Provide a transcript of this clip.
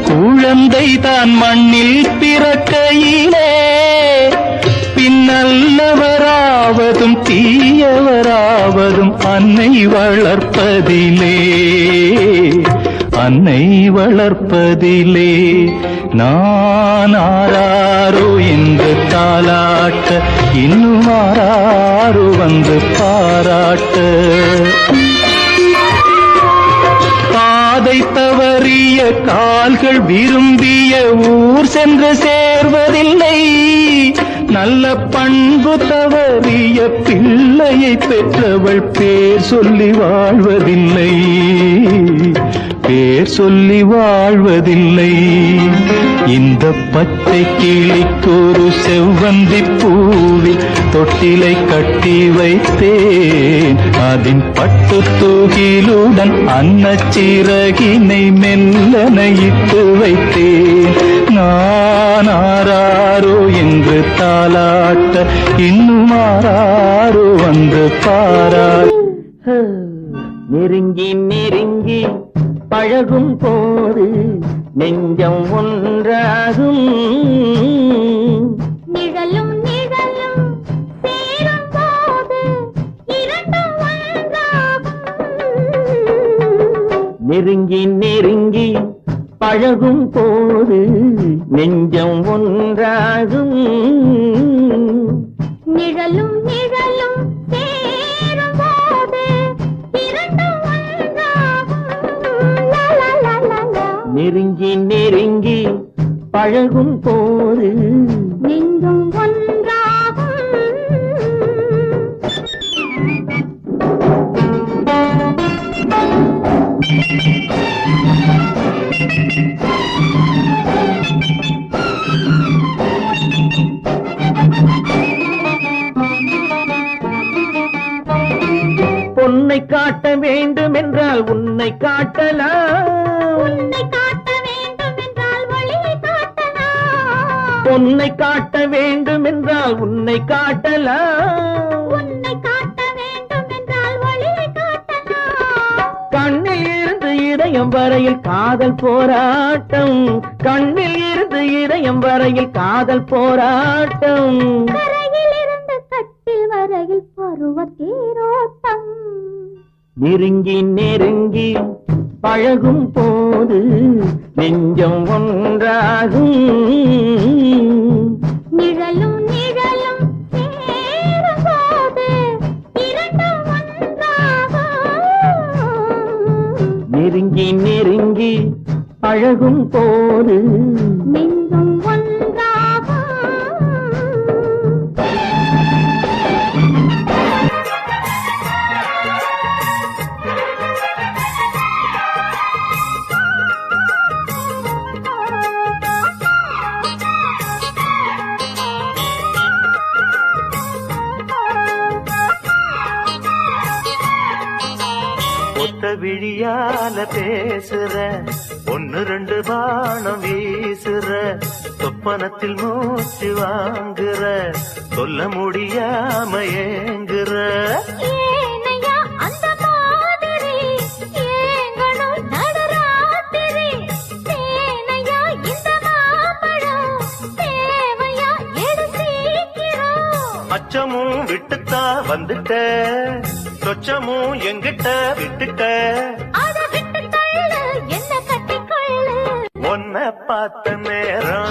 குழந்தை தான் மண்ணில் பிறக்கையிலே பின்னல்லவராவதும் தீயவராவதும் அன்னை வளர்ப்பதிலே அன்னை வளர்ப்பதிலே. நான் ஆராரோ என்று தாலாட்ட இன்னும் ஆராரோ வந்து பாராட்ட. பாதை தவறிய கால்கள் விரும்பிய ஊர் சென்று சேர்வதில்லை. நல்ல பண்பு தவறிய பிள்ளையை பெற்றவள் பேர் சொல்லி வாழ்வதில்லை பேர் சொல்லி வாழ்வதில்லை. இந்த பச்சை கிளிக்கொரு செவ்வந்தி பூவில் தொட்டிலை கட்டி வைத்தேன். அதன் பட்டு தூகிலுடன் அன்னச்சிறகினை மெல்லனையிட்டு வைத்தேன். நான் ஆராரோ என்று தாலாட்ட இன்னும் ஆராரோ வந்து பாராட்ட. நெருங்கி நெருங்கி பழகும் போது நெஞ்சம் ஒன்றாகும். நிழலும் நிழலும் சேரும் போது இரண்டும் ஒன்றாகும். நெருங்கி நெருங்கி பழகும் போது நெஞ்சம் ஒன்றாகும். நிழலும் நிழலும் சேரும் போது இரண்டும் ஒன்றாகும். லா லா லா லா லா. நெருங்கி நெருங்கி பழகும் போது நெஞ்சும் ஒன்றாகும். பொன்னை காட்ட வேண்டும் என்றால் உன்னை காட்டலாம். உன்னை காட்ட வேண்டும் என்றால் ஒளியை காட்டலாம். பொன்னை காட்ட வேண்டும் என்றால் உன்னை காட்டலாம். உன்னை காட்ட வேண்டும் என்றால் ஒளியை காட்டலாம். கண்ணில் இருந்து இதயம் வரையில் காதல் போராட்டம். கண்ணில் இருந்து இதயம் வரையில் காதல் போராட்டம். கரையில் இருந்து கட்டில் வரையில் பருவ தேரோட்டம். நெருங்கி நெருங்கி பழகும் போது நெஞ்சம் ஒன்றாகும். நிழலும் நிழலும் சேரும் போது இரண்டும் ஒன்றாகும். நெருங்கி நெருங்கி பழகும் போது நெஞ்சும் ஒன்றாகும். ஒத்த விழியால பேசுற ஒன்னு ரெண்டு பானம் வீசுற சொப்பனத்தில் மூச்சு வாங்குற சொல்ல முடியாம ஏங்குற. ஏனையா அந்த மாதிரி ஏங்கணும் நடுராத்திரி. தேனையா இந்த மாம்பழம் தேவையா எடு சீக்கிரம். அச்சமும் விட்டுத்தான் வந்துட்ட சொச்சமும் எங்கிட்ட விட்டுட்ட. அத விட்டு தள்ளு என்ன கட்டிக்கொள்ளு. உன்னை பார்த்த நேரம்